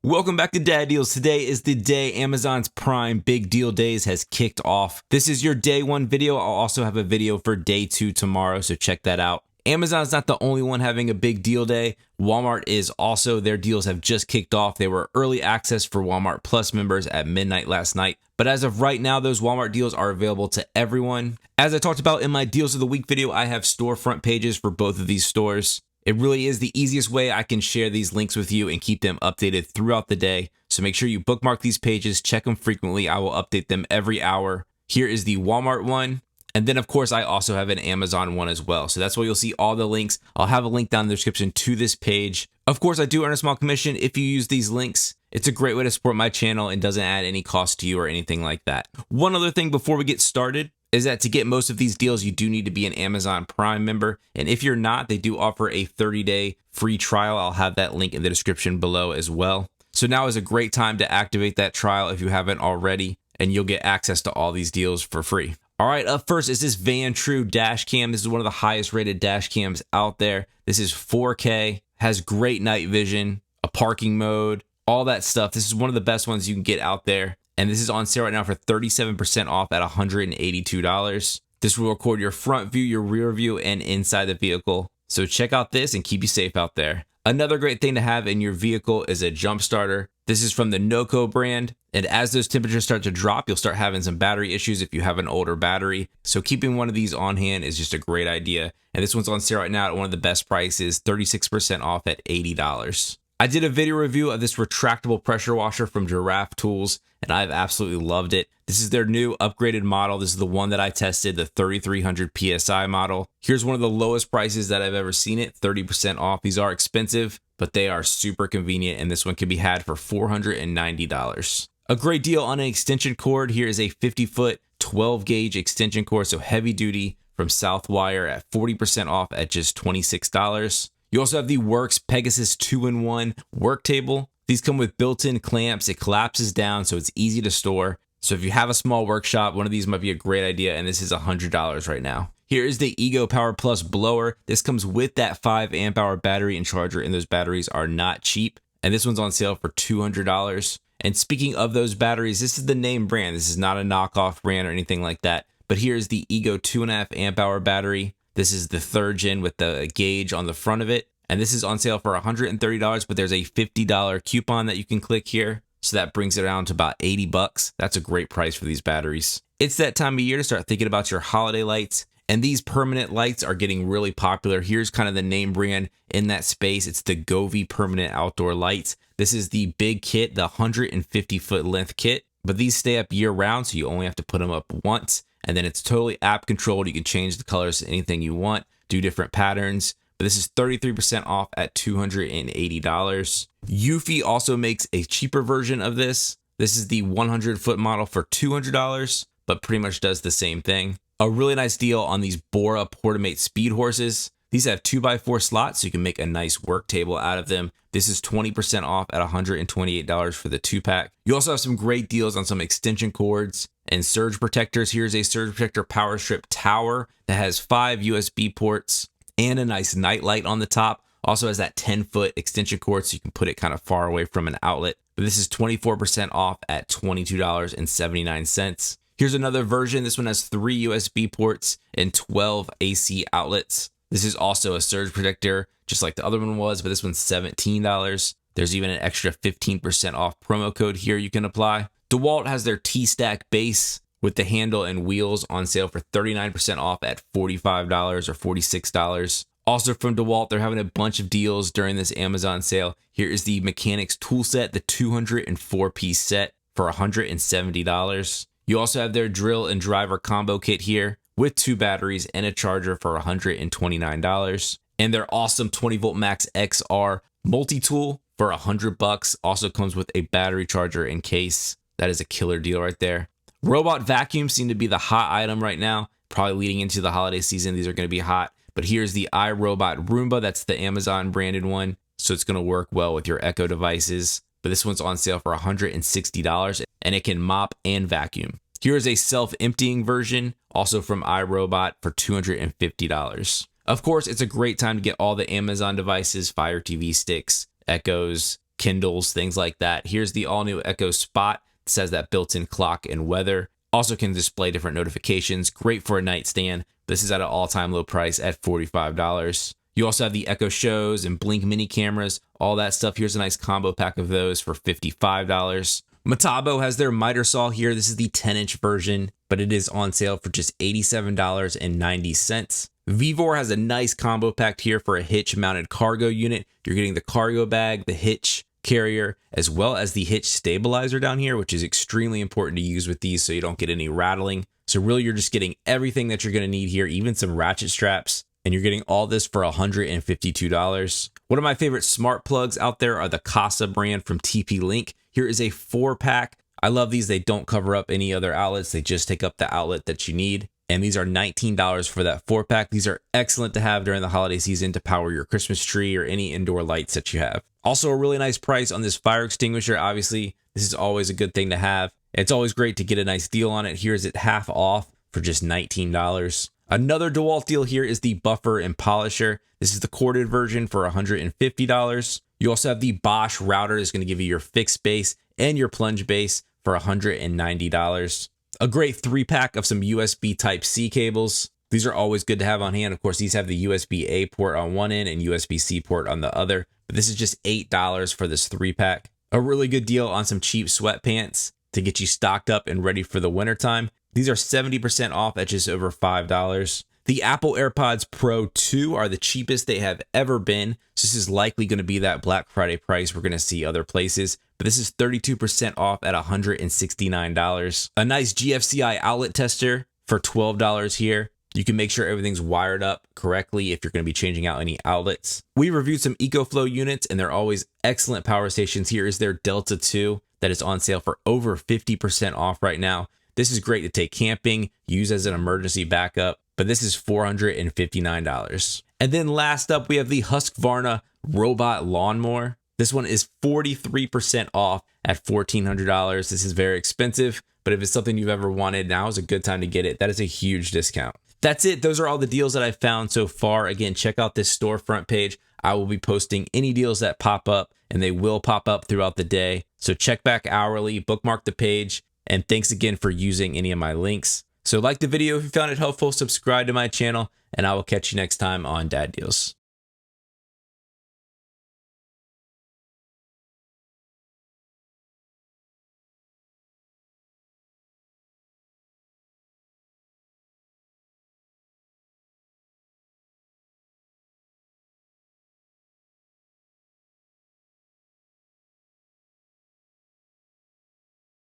Welcome back to Dad Deals. Today is the day Amazon's Prime Big Deal Days has kicked off. This is your day one video. I'll also have a video for day two tomorrow, so check that out. Amazon's not the only one having a big deal day. Walmart is also. Their deals have just kicked off. They were early access for Walmart Plus members at midnight last night. But as of right now, those Walmart deals are available to everyone. As I talked about in my Deals of the Week video, I have storefront pages for both of these stores. It really is the easiest way I can share these links with you and keep them updated throughout the day. So make sure you bookmark these pages, check them frequently. I will update them every hour. Here is the Walmart one. And then, of course, I also have an Amazon one as well. So that's where you'll see all the links. I'll have a link down in the description to this page. Of course, I do earn a small commission if you use these links. It's a great way to support my channel and doesn't add any cost to you or anything like that. One other thing before we get started is that to get most of these deals, you do need to be an Amazon Prime member. And if you're not, they do offer a 30-day free trial. I'll have that link in the description below as well. So now is a great time to activate that trial if you haven't already, and you'll get access to all these deals for free. All right, up first is this Van True dash cam. This is one of the highest rated dash cams out there. This is 4K, has great night vision, a parking mode, all that stuff. This is one of the best ones you can get out there. And this is on sale right now for 37% off at $182. This will record your front view, your rear view, and inside the vehicle. So check out this and keep you safe out there. Another great thing to have in your vehicle is a jump starter. This is from the Noco brand. And as those temperatures start to drop, you'll start having some battery issues if you have an older battery. So keeping one of these on hand is just a great idea. And this one's on sale right now at one of the best prices, 36% off at $80. I did a video review of this retractable pressure washer from Giraffe Tools, and I've absolutely loved it. This is their new upgraded model. This is the one that I tested, the 3300 PSI model. Here's one of the lowest prices that I've ever seen it, 30% off. These are expensive, but they are super convenient, and this one can be had for $490. A great deal on an extension cord. Here is a 50-foot, 12-gauge extension cord, so heavy duty, from Southwire at 40% off at just $26. You also have the Works Pegasus 2-in-1 work table. These come with built-in clamps. It collapses down, so it's easy to store. So if you have a small workshop, one of these might be a great idea, and this is $100 right now. Here is the Ego Power Plus blower. This comes with that 5 amp hour battery and charger, and those batteries are not cheap. And this one's on sale for $200. And speaking of those batteries, this is the name brand. This is not a knockoff brand or anything like that. But here's the Ego 2.5 amp hour battery. This is the 3rd gen with the gauge on the front of it. And this is on sale for $130, but there's a $50 coupon that you can click here. So that brings it around to about $80. That's a great price for these batteries. It's that time of year to start thinking about your holiday lights. And these permanent lights are getting really popular. Here's kind of the name brand in that space. It's the Govee Permanent Outdoor Lights. This is the big kit, the 150-foot length kit. But these stay up year round, so you only have to put them up once. And then it's totally app controlled. You can change the colors to anything you want, do different patterns. But this is 33% off at $280. Eufy also makes a cheaper version of this. This is the 100-foot model for $200, but pretty much does the same thing. A really nice deal on these Bora Portamate Speed Horses. These have 2x4 slots, so you can make a nice work table out of them. This is 20% off at $128 for the 2-pack. You also have some great deals on some extension cords and surge protectors. Here's a surge protector power strip tower that has 5 USB ports and a nice night light on the top. Also has that 10-foot extension cord, so you can put it kind of far away from an outlet. But this is 24% off at $22.79. Here's another version. This one has 3 USB ports and 12 AC outlets. This is also a surge protector, just like the other one was, but this one's $17. There's even an extra 15% off promo code here you can apply. DeWalt has their T-Stack base with the handle and wheels on sale for 39% off at $45 or $46. Also from DeWalt, they're having a bunch of deals during this Amazon sale. Here is the Mechanics tool set, the 204-piece set for $170. You also have their drill and driver combo kit here with 2 batteries and a charger for $129. And their awesome 20-volt max XR multi-tool for $100 also comes with a battery charger and case. That is a killer deal right there. Robot vacuums seem to be the hot item right now, probably leading into the holiday season. These are going to be hot. But here's the iRobot Roomba. That's the Amazon branded one. So it's going to work well with your Echo devices. But this one's on sale for $160 and it can mop and vacuum. Here is a self-emptying version, also from iRobot for $250. Of course, it's a great time to get all the Amazon devices, Fire TV sticks, Echoes, Kindles, things like that. Here's the all-new Echo Spot. It says that built-in clock and weather. Also can display different notifications. Great for a nightstand. This is at an all-time low price at $45. You also have the Echo Shows and Blink mini cameras, all that stuff. Here's a nice combo pack of those for $55. Metabo has their miter saw here. This is the 10-inch version, but it is on sale for just $87.90. Vevor has a nice combo pack here for a hitch-mounted cargo unit. You're getting the cargo bag, the hitch carrier, as well as the hitch stabilizer down here, which is extremely important to use with these so you don't get any rattling. So really, you're just getting everything that you're going to need here, even some ratchet straps, and you're getting all this for $152. One of my favorite smart plugs out there are the Casa brand from TP-Link. Here is a 4-pack. I love these. They don't cover up any other outlets. They just take up the outlet that you need. And these are $19 for that 4-pack. These are excellent to have during the holiday season to power your Christmas tree or any indoor lights that you have. Also, a really nice price on this fire extinguisher. Obviously, this is always a good thing to have. It's always great to get a nice deal on it. Here's it half off for just $19. Another DeWalt deal here is the buffer and polisher. This is the corded version for $150. You also have the Bosch router. It's going to give you your fixed base and your plunge base for $190. A great 3-pack of some USB Type-C cables. These are always good to have on hand. Of course, these have the USB-A port on one end and USB-C port on the other. But this is just $8 for this 3-pack. A really good deal on some cheap sweatpants to get you stocked up and ready for the wintertime. These are 70% off at just over $5. The Apple AirPods Pro 2 are the cheapest they have ever been. So this is likely going to be that Black Friday price we're going to see other places. But this is 32% off at $169. A nice GFCI outlet tester for $12 here. You can make sure everything's wired up correctly if you're going to be changing out any outlets. We reviewed some EcoFlow units, and they're always excellent power stations. Here is their Delta 2 that is on sale for over 50% off right now. This is great to take camping, use as an emergency backup, but this is $459. And then last up, we have the Husqvarna Robot Lawnmower. This one is 43% off at $1,400. This is very expensive, but if it's something you've ever wanted, now is a good time to get it. That is a huge discount. That's it. Those are all the deals that I've found so far. Again, check out this storefront page. I will be posting any deals that pop up, and they will pop up throughout the day. So check back hourly, bookmark the page, and thanks again for using any of my links. So like the video if you found it helpful, subscribe to my channel, and I will catch you next time on Dad Deals.